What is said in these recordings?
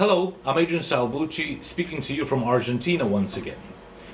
Hello, I'm Adrian Salbuchi, speaking to you from Argentina once again.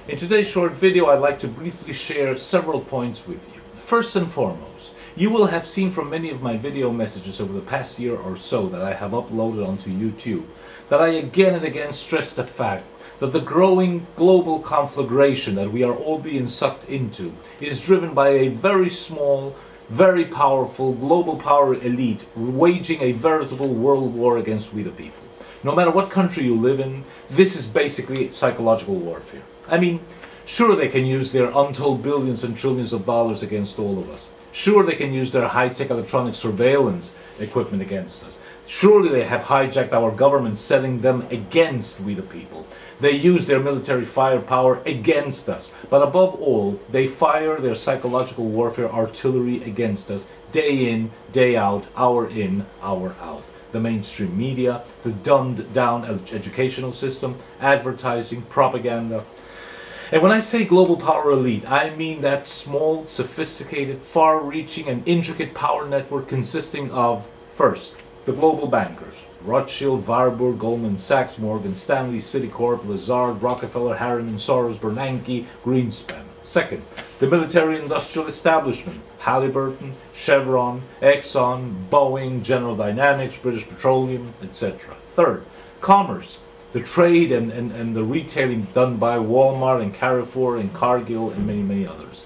In today's short video, I'd like to briefly share several points with you. First and foremost, you will have seen from many of my video messages over the past year or so that I have uploaded onto YouTube that I again and again stress the fact that the growing global conflagration that we are all being sucked into is driven by a very small, very powerful global power elite waging a veritable world war against we the people. No matter what country you live in, this is basically psychological warfare. I mean, sure, they can use their untold billions and trillions of dollars against all of us. Sure, they can use their high-tech electronic surveillance equipment against us. Surely they have hijacked our government, setting them against we the people. They use their military firepower against us. But above all, they fire their psychological warfare artillery against us day in, day out, hour in, hour out. The mainstream media, the dumbed-down educational system, advertising, propaganda. And when I say global power elite, I mean that small, sophisticated, far-reaching and intricate power network consisting of, first, the global bankers, Rothschild, Warburg, Goldman Sachs, Morgan Stanley, Citicorp, Lazard, Rockefeller, Harriman, Soros, Bernanke, Greenspan. Second, the military-industrial establishment, Halliburton, Chevron, Exxon, Boeing, General Dynamics, British Petroleum, etc. Third, commerce, the trade and the retailing done by Walmart and Carrefour and Cargill and many, many others.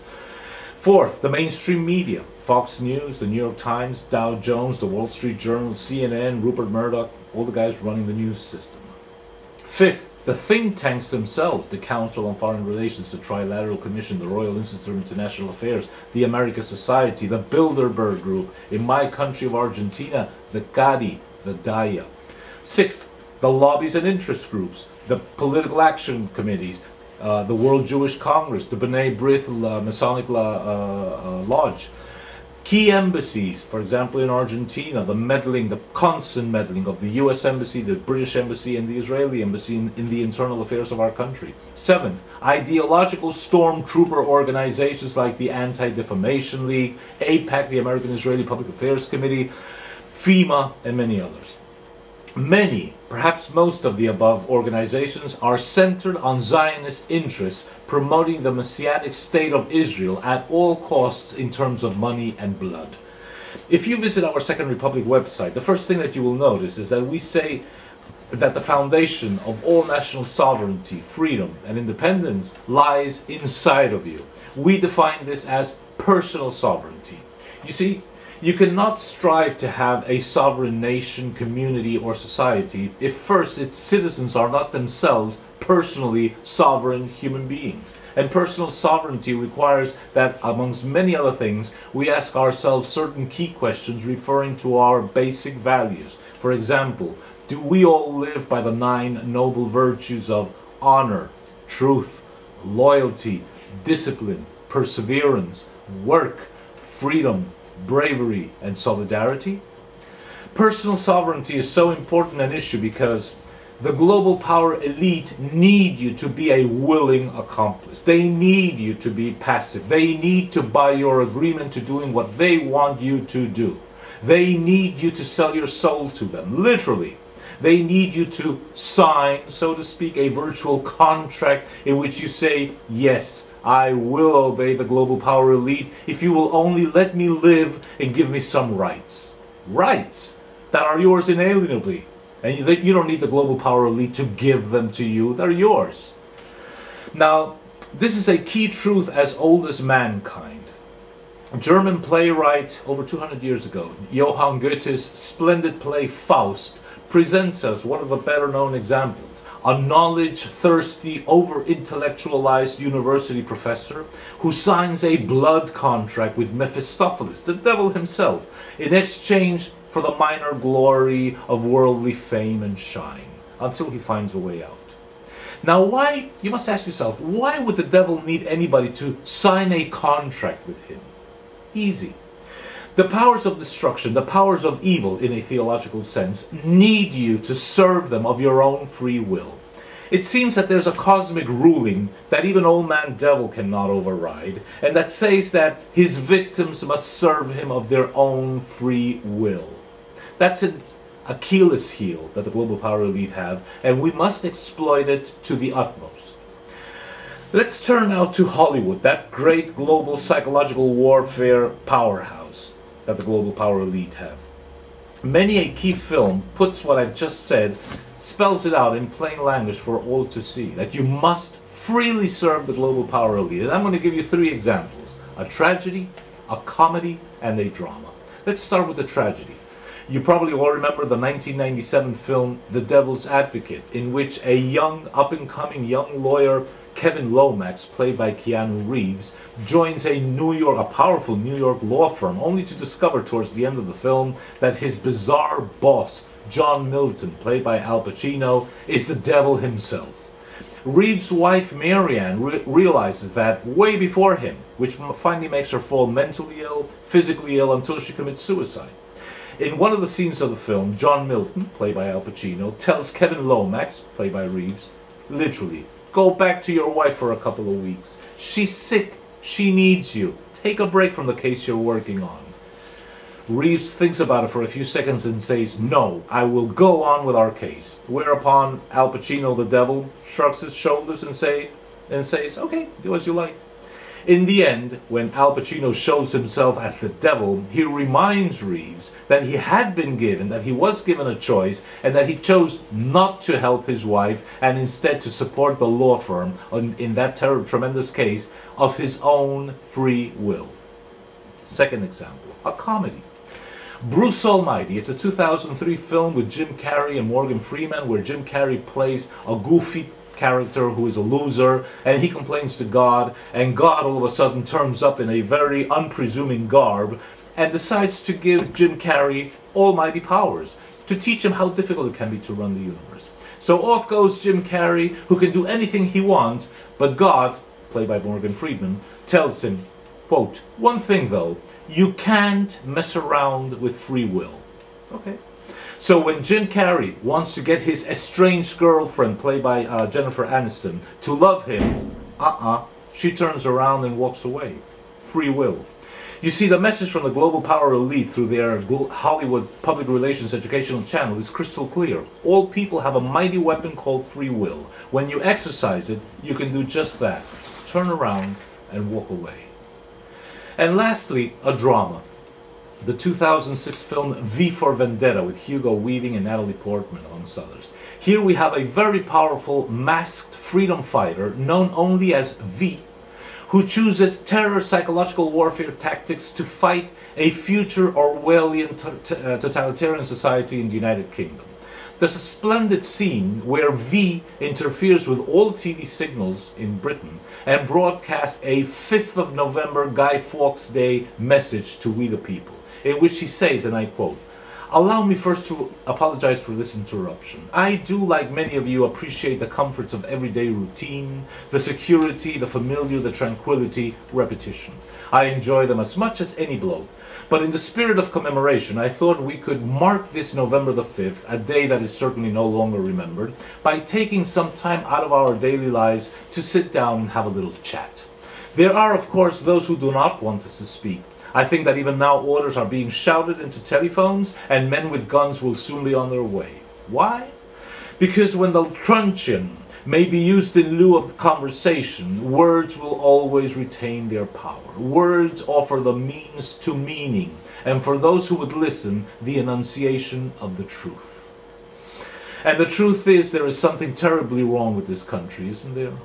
Fourth, the mainstream media, Fox News, the New York Times, Dow Jones, the Wall Street Journal, CNN, Rupert Murdoch, all the guys running the news system. Fifth, the think tanks themselves, the Council on Foreign Relations, the Trilateral Commission, the Royal Institute of International Affairs, the America Society, the Bilderberg Group, in my country of Argentina, the CARI, the DAIA. Sixth, the lobbies and interest groups, the political action committees, the World Jewish Congress, the B'nai B'rith Masonic Lodge, key embassies, for example in Argentina, the meddling, the constant meddling of the US Embassy, the British Embassy and the Israeli Embassy in the internal affairs of our country. Seventh, ideological stormtrooper organizations like the Anti-Defamation League, AIPAC, the American-Israeli Public Affairs Committee, FEMA, and many others. Many, perhaps most of the above organizations are centered on Zionist interests, promoting the Messianic state of Israel at all costs in terms of money and blood. If you visit our Second Republic website, the first thing that you will notice is that we say that the foundation of all national sovereignty, freedom, and independence lies inside of you. We define this as personal sovereignty. You see, you cannot strive to have a sovereign nation, community, or society if first its citizens are not themselves personally sovereign human beings. And personal sovereignty requires that, amongst many other things, we ask ourselves certain key questions referring to our basic values. For example, do we all live by the 9 noble virtues of honor, truth, loyalty, discipline, perseverance, work, freedom, bravery, and solidarity? Personal sovereignty is so important an issue because the global power elite need you to be a willing accomplice. They need you to be passive. They need to buy your agreement to doing what they want you to do. They need you to sell your soul to them, literally. They need you to sign, so to speak, a virtual contract in which you say, yes, I will obey the global power elite if you will only let me live and give me some rights. Rights that are yours inalienably. And you don't need the global power elite to give them to you. They're yours. Now, this is a key truth as old as mankind. German playwright over 200 years ago, Johann Goethe's splendid play Faust presents us one of the better known examples. A knowledge-thirsty, over-intellectualized university professor who signs a blood contract with Mephistopheles, the devil himself, in exchange for the minor glory of worldly fame and shine, until he finds a way out. Now why, you must ask yourself, why would the devil need anybody to sign a contract with him? Easy. The powers of destruction, the powers of evil in a theological sense, need you to serve them of your own free will. It seems that there's a cosmic ruling that even old man devil cannot override, and that says that his victims must serve him of their own free will. That's an Achilles heel that the global power elite have, and we must exploit it to the utmost. Let's turn now to Hollywood, that great global psychological warfare powerhouse that the global power elite have. Many a key film puts what I've just said, spells it out in plain language for all to see, that you must freely serve the global power elite. And I'm going to give you 3 examples: a tragedy, a comedy, and a drama. Let's start with the tragedy. You probably all remember the 1997 film The Devil's Advocate, in which a young, up-and-coming young lawyer, Kevin Lomax, played by Keanu Reeves, joins a powerful New York law firm, only to discover towards the end of the film that his bizarre boss, John Milton, played by Al Pacino, is the devil himself. Reeves' wife Marianne realizes that way before him, which finally makes her fall mentally ill, physically ill, until she commits suicide. In one of the scenes of the film, John Milton, played by Al Pacino, tells Kevin Lomax, played by Reeves, literally, "Go back to your wife for a couple of weeks. She's sick. She needs you. Take a break from the case you're working on." Reeves thinks about it for a few seconds and says, "No, I will go on with our case." Whereupon Al Pacino, the devil, shrugs his shoulders and says, "Okay, do as you like." In the end, when Al Pacino shows himself as the devil, he reminds Reeves that he was given a choice, and that he chose not to help his wife and instead to support the law firm in that tremendous case of his own free will. Second example, a comedy. Bruce Almighty. It's a 2003 film with Jim Carrey and Morgan Freeman, where Jim Carrey plays a goofy character who is a loser, and he complains to God, and God all of a sudden turns up in a very unpresuming garb and decides to give Jim Carrey almighty powers to teach him how difficult it can be to run the universe. So off goes Jim Carrey, who can do anything he wants, but God, played by Morgan Freeman, tells him, quote, "One thing though, you can't mess around with free will." Okay. So when Jim Carrey wants to get his estranged girlfriend, played by Jennifer Aniston, to love him, she turns around and walks away. Free will. You see, the message from the global power elite through their Hollywood public relations educational channel is crystal clear. All people have a mighty weapon called free will. When you exercise it, you can do just that. Turn around and walk away. And lastly, a drama. The 2006 film V for Vendetta with Hugo Weaving and Natalie Portman, amongst others. Here we have a very powerful masked freedom fighter known only as V, who chooses terror psychological warfare tactics to fight a future Orwellian totalitarian society in the United Kingdom. There's a splendid scene where V interferes with all TV signals in Britain and broadcasts a 5th of November Guy Fawkes Day message to we the people, in which he says, and I quote, "Allow me first to apologize for this interruption. I do, like many of you, appreciate the comforts of everyday routine, the security, the familiar, the tranquility, repetition. I enjoy them as much as any bloke. But in the spirit of commemoration, I thought we could mark this November the 5th, a day that is certainly no longer remembered, by taking some time out of our daily lives to sit down and have a little chat. There are, of course, those who do not want us to speak. I think that even now orders are being shouted into telephones, and men with guns will soon be on their way. Why? Because when the truncheon may be used in lieu of conversation, words will always retain their power. Words offer the means to meaning, and for those who would listen, the enunciation of the truth. And the truth is, there is something terribly wrong with this country, isn't there?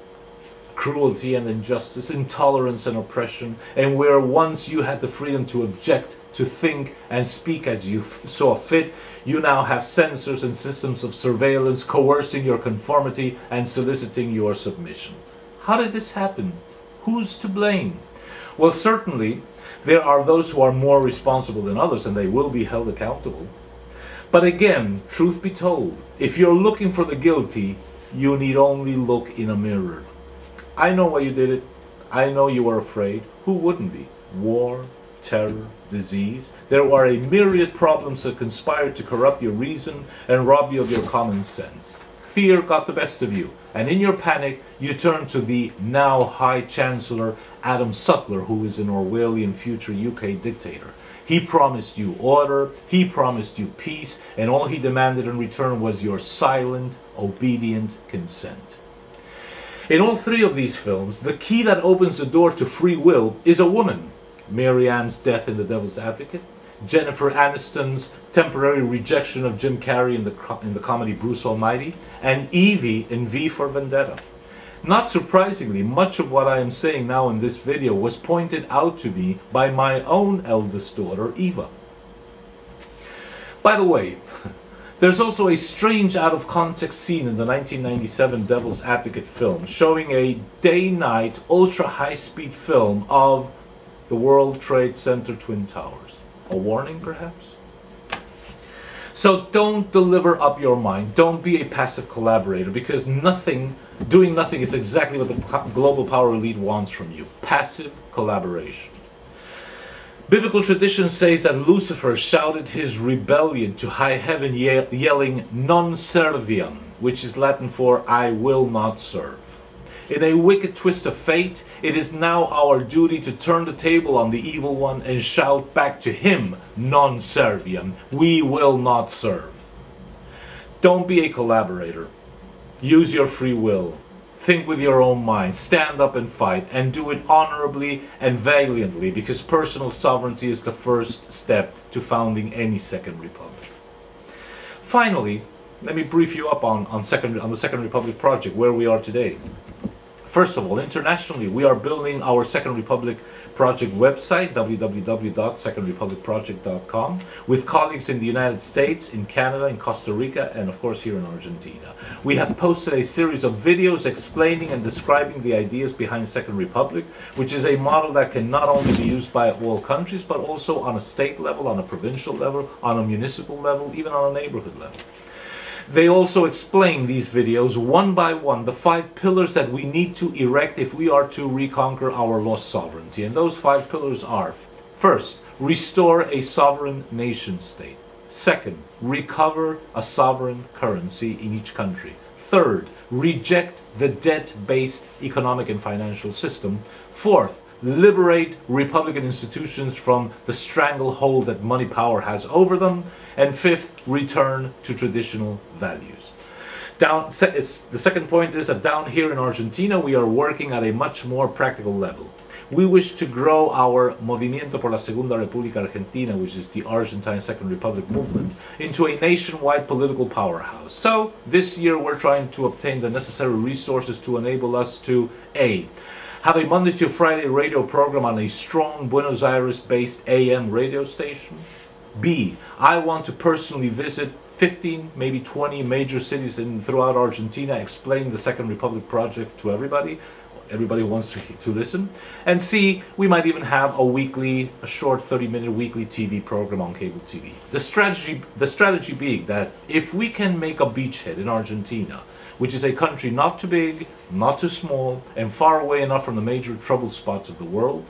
Cruelty and injustice, intolerance and oppression, and where once you had the freedom to object, to think and speak as you saw fit, you now have censors and systems of surveillance coercing your conformity and soliciting your submission. How did this happen? Who's to blame? Well, certainly there are those who are more responsible than others, and they will be held accountable. But again, truth be told, if you're looking for the guilty, you need only look in a mirror. I know why you did it. I know you were afraid. Who wouldn't be? War, terror, disease. There are a myriad problems that conspire to corrupt your reason and rob you of your common sense. Fear got the best of you, and in your panic, you turn to the now High Chancellor Adam Sutler, who is an Orwellian future UK dictator. He promised you order, he promised you peace, and all he demanded in return was your silent, obedient consent. In all three of these films, the key that opens the door to free will is a woman. Mary Ann's death in The Devil's Advocate, Jennifer Aniston's temporary rejection of Jim Carrey in the comedy Bruce Almighty, and Evie in V for Vendetta. Not surprisingly, much of what I am saying now in this video was pointed out to me by my own eldest daughter, Eva. By the way, there's also a strange out-of-context scene in the 1997 Devil's Advocate film showing a day-night, ultra-high-speed film of the World Trade Center Twin Towers. A warning, perhaps? So don't deliver up your mind. Don't be a passive collaborator, because doing nothing is exactly what the global power elite wants from you. Passive collaboration. Biblical tradition says that Lucifer shouted his rebellion to high heaven yelling non serviam, which is Latin for I will not serve. In a wicked twist of fate, it is now our duty to turn the table on the evil one and shout back to him, non serviam, we will not serve. Don't be a collaborator. Use your free will. Think with your own mind. Stand up and fight, and do it honorably and valiantly, because personal sovereignty is the first step to founding any second republic. Finally, let me brief you up on the Second Republic project, where we are today. First of all, internationally, we are building our Second Republic project website, www.secondrepublicproject.com, with colleagues in the United States, in Canada, in Costa Rica, and of course here in Argentina. We have posted a series of videos explaining and describing the ideas behind Second Republic, which is a model that can not only be used by all countries, but also on a state level, on a provincial level, on a municipal level, even on a neighborhood level. They also explain, these videos, one by one, the 5 pillars that we need to erect if we are to reconquer our lost sovereignty. And those 5 pillars are: first, restore a sovereign nation state. Second, recover a sovereign currency in each country. Third, reject the debt-based economic and financial system. Fourth, liberate Republican institutions from the stranglehold that money power has over them. And fifth, return to traditional values. The second point is that down here in Argentina, we are working at a much more practical level. We wish to grow our Movimiento por la Segunda República Argentina, which is the Argentine Second Republic movement, into a nationwide political powerhouse. So this year we're trying to obtain the necessary resources to enable us to A, have a Monday to Friday radio program on a strong Buenos Aires-based AM radio station. B, I want to personally visit 15, maybe 20 major cities throughout Argentina, explaining the Second Republic project to everybody who wants to listen. And C, we might even have a short 30-minute weekly TV program on cable TV. The strategy being that if we can make a beachhead in Argentina, which is a country not too big, not too small, and far away enough from the major trouble spots of the world,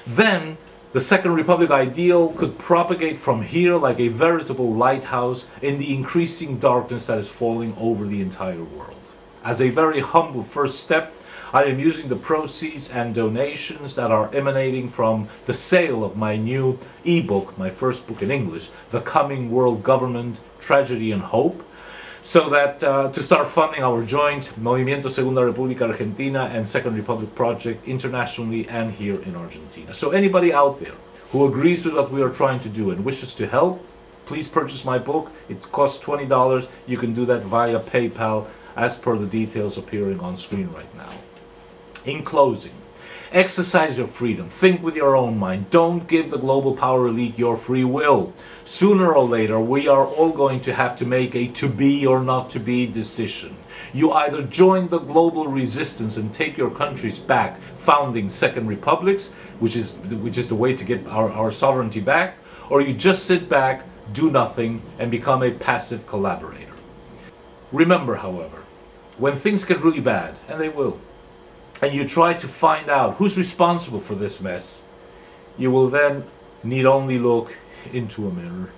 then the Second Republic ideal could propagate from here like a veritable lighthouse in the increasing darkness that is falling over the entire world. As a very humble first step, I am using the proceeds and donations that are emanating from the sale of my new ebook, my first book in English, The Coming World Government, Tragedy and Hope, so that to start funding our joint Movimiento Segunda República Argentina and Second Republic project internationally and here in Argentina. So anybody out there who agrees with what we are trying to do and wishes to help, please purchase my book. It costs $20. You can do that via PayPal as per the details appearing on screen right now. In closing, exercise your freedom. Think with your own mind. Don't give the global power elite your free will. Sooner or later, we are all going to have to make a to be or not to be decision. You either join the global resistance and take your countries back, founding second republics, which is the way to get our sovereignty back, or you just sit back, do nothing, and become a passive collaborator. Remember, however, when things get really bad, and they will, and you try to find out who's responsible for this mess, you will then need only look into a mirror.